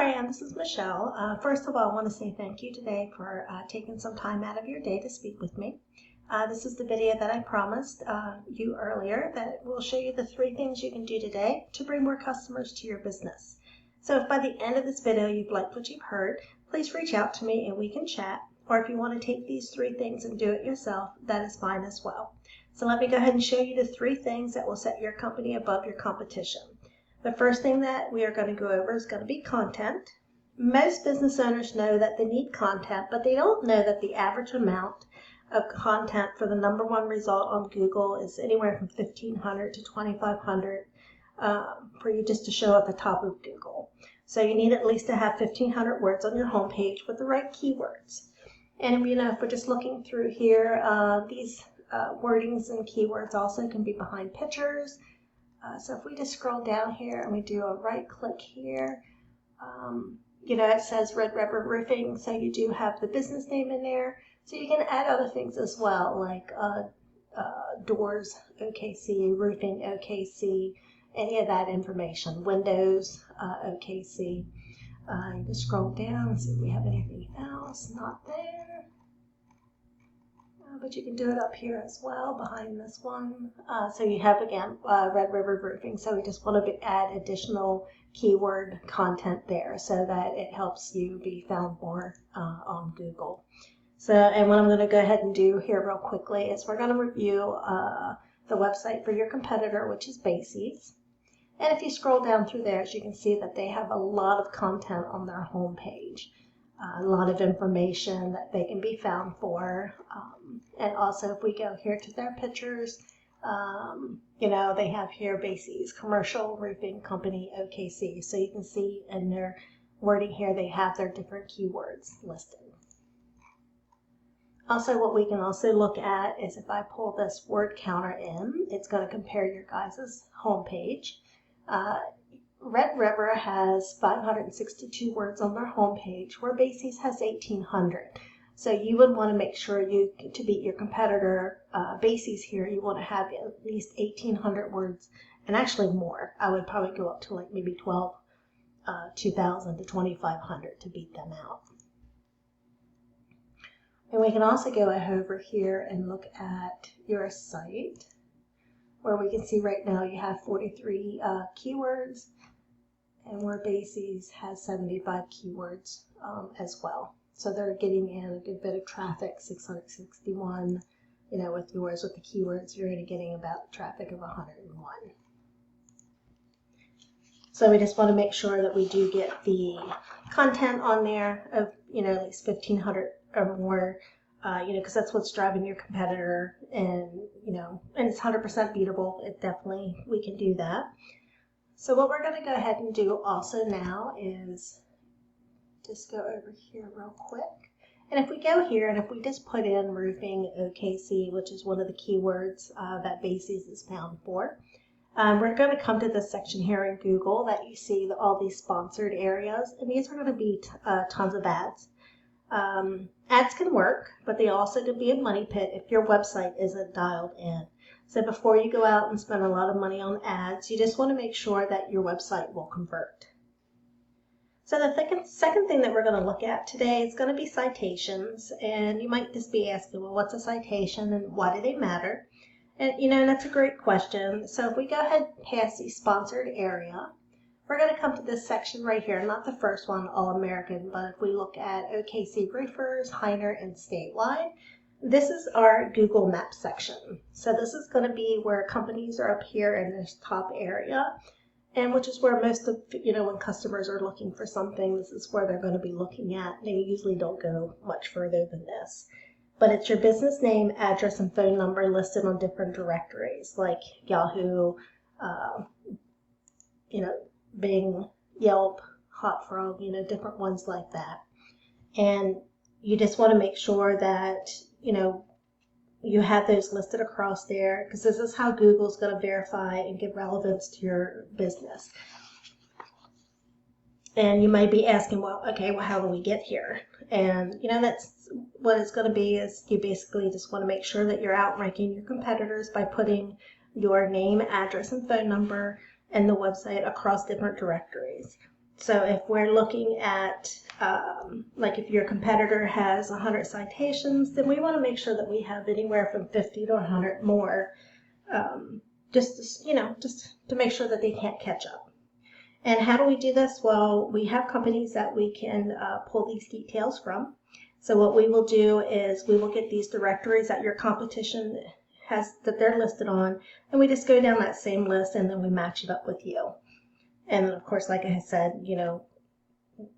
Ariane, this is Michelle. First of all, I want to say thank you today for taking some time out of your day to speak with me. This is the video that I promised you earlier that will show you the 3 things you can do today to bring more customers to your business. So if by the end of this video you've liked what you've heard, please reach out to me and we can chat. Or if you want to take these 3 things and do it yourself, that is fine as well. So let me go ahead and show you the 3 things that will set your company above your competition. The first thing that we are going to go over is going to be content. Most business owners know that they need content, but they don't know that the average amount of content for the #1 result on Google is anywhere from 1,500 to 2,500 for you just to show at the top of Google. So you need at least to have 1,500 words on your homepage with the right keywords. And if we're just looking through here, these wordings and keywords also can be behind pictures. So if we just scroll down here and we do a right click here, it says Red River Roofing, so you do have the business name in there. So you can add other things as well, like doors OKC, roofing OKC, any of that information, windows OKC. You can scroll down and see if we have anything else, not there. But you can do it up here as well behind this one. So you have again Red River Roofing. So we just want to add additional keyword content there so that it helps you be found more on Google. So, and what I'm going to go ahead and do here real quickly is we're going to review the website for your competitor, which is Basies. And if you scroll down through there, as you can see that they have a lot of content on their homepage. A lot of information that they can be found for. And also if we go here to their pictures, they have here Basies, Commercial Roofing Company OKC. So you can see in their wording here, they have their different keywords listed. Also, what we can also look at is if I pull this word counter in, it's going to compare your guys' homepage. Red River has 562 words on their homepage, where Basies has 1,800. So you would want to make sure to beat your competitor, Basies here, you want to have at least 1,800 words, and actually more. I would probably go up to like maybe 2,000 to 2,500 to beat them out. And we can also go over here and look at your site, where we can see right now you have 43 keywords, and where Basies has 75 keywords as well. So they're getting in a good bit of traffic, 661. With yours, with the keywords, you're only getting about traffic of 101. So we just want to make sure that we do get the content on there of, at least 1,500 or more, because that's what's driving your competitor, and, and it's 100% beatable. We can do that. So what we're going to go ahead and do also now is just go over here real quick. And if we go here and if we just put in roofing OKC, which is one of the keywords that Basies is found for, we're going to come to this section here in Google that you see all these sponsored areas, and these are going to be tons of ads. Ads can work, but they also can be a money pit if your website isn't dialed in. So before you go out and spend a lot of money on ads, you just want to make sure that your website will convert. So the second thing that we're going to look at today is going to be citations. And you might just be asking, well, what's a citation and why do they matter? And, that's a great question. So if we go ahead past the sponsored area, we're going to come to this section right here, not the first one, All American, but if we look at OKC Roofers, Heiner, and Statewide, this is our Google Maps section. So this is going to be where companies are up here in this top area, and which is where most of, when customers are looking for something, this is where they're going to be looking at. They usually don't go much further than this. But it's your business name, address, and phone number listed on different directories like Yahoo, Bing, Yelp, Hotfrog, different ones like that. And you just want to make sure that, you have those listed across there, because this is how Google's going to verify and give relevance to your business. And you might be asking, well, how do we get here? And, that's what it's going to be, is you basically just want to make sure that you're outranking your competitors by putting your name, address, and phone number and the website across different directories. So if we're looking at, like if your competitor has 100 citations, then we want to make sure that we have anywhere from 50 to 100 more, just to make sure that they can't catch up. And how do we do this? Well, we have companies that we can pull these details from. So what we will do is we will get these directories that your competition has, that they're listed on, and we just go down that same list and then we match it up with you. And then of course, like I said,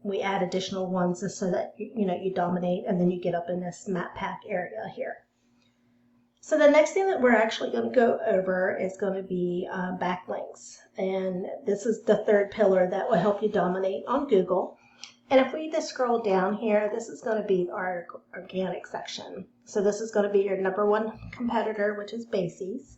we add additional ones just so that you dominate, and then you get up in this map pack area here. So the next thing that we're actually going to go over is going to be backlinks. And this is the third pillar that will help you dominate on Google. And if we just scroll down here, this is going to be our organic section. So this is going to be your number one competitor, which is Basies.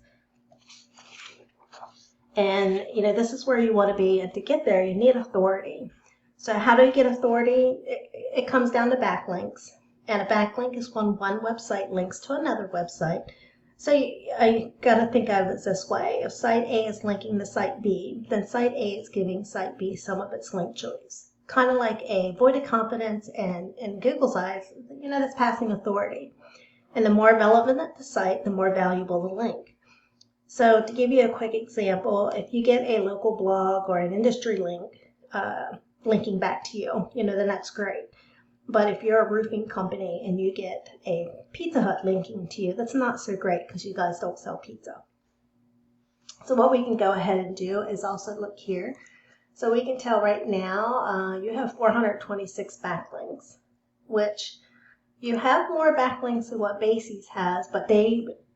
And this is where you want to be. And to get there, you need authority. So how do you get authority? It comes down to backlinks. And a backlink is when one website links to another website. So I got to think of it this way. If site A is linking to site B, then site A is giving site B some of its link choice. Kind of like a vote of confidence, and in Google's eyes, that's passing authority. And the more relevant the site, the more valuable the link. So to give you a quick example, if you get a local blog or an industry link linking back to you, then that's great. But if you're a roofing company and you get a Pizza Hut linking to you, that's not so great because you guys don't sell pizza. So what we can go ahead and do is also look here. So we can tell right now you have 426 backlinks, which you have more backlinks than what Basies has, but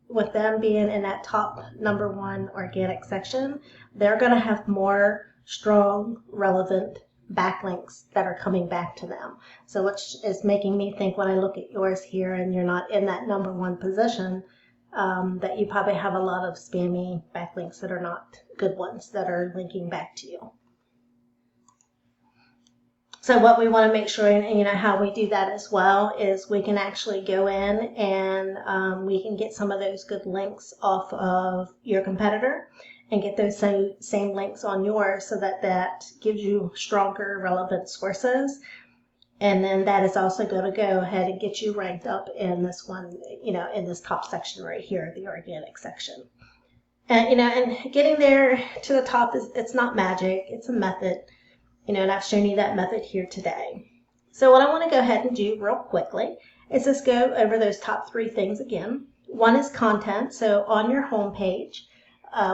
with them being in that top number one organic section, they're going to have more strong, relevant backlinks that are coming back to them. So which is making me think when I look at yours here and you're not in that number one position, that you probably have a lot of spammy backlinks that are not good ones that are linking back to you. So what we want to make sure, and how we do that as well, is we can actually go in and we can get some of those good links off of your competitor and get those same links on yours, so that gives you stronger relevant sources. And then that is also going to go ahead and get you ranked up in this one, in this top section right here, the organic section. And, and getting there to the top it's not magic, it's a method. And I've shown you that method here today. So what I want to go ahead and do real quickly is just go over those top three things again. One is content. So on your home page,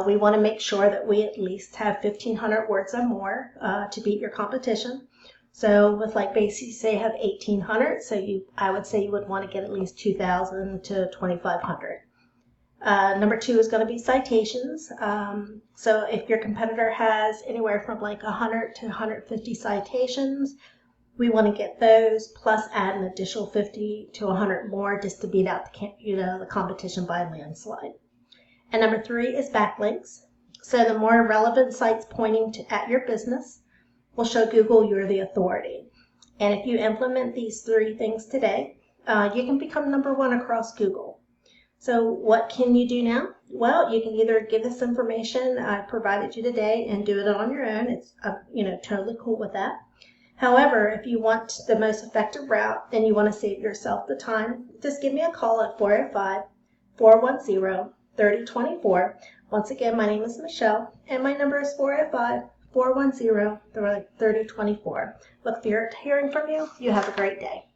we want to make sure that we at least have 1,500 words or more to beat your competition. So with like Basies, they have 1,800. So I would say you would want to get at least 2,000 to 2,500. Number two is going to be citations. So if your competitor has anywhere from like 100 to 150 citations, we want to get those, plus add an additional 50 to 100 more just to beat out the competition by a landslide. And number three is backlinks. So the more relevant sites pointing at your business will show Google you're the authority. And if you implement these three things today, you can become number one across Google. So what can you do now? Well, you can either give this information I provided you today and do it on your own. It's totally cool with that. However, if you want the most effective route and you want to save yourself the time, just give me a call at 405-410-3024. Once again, my name is Michelle, and my number is 405-410-3024. Look forward to hearing from you. You have a great day.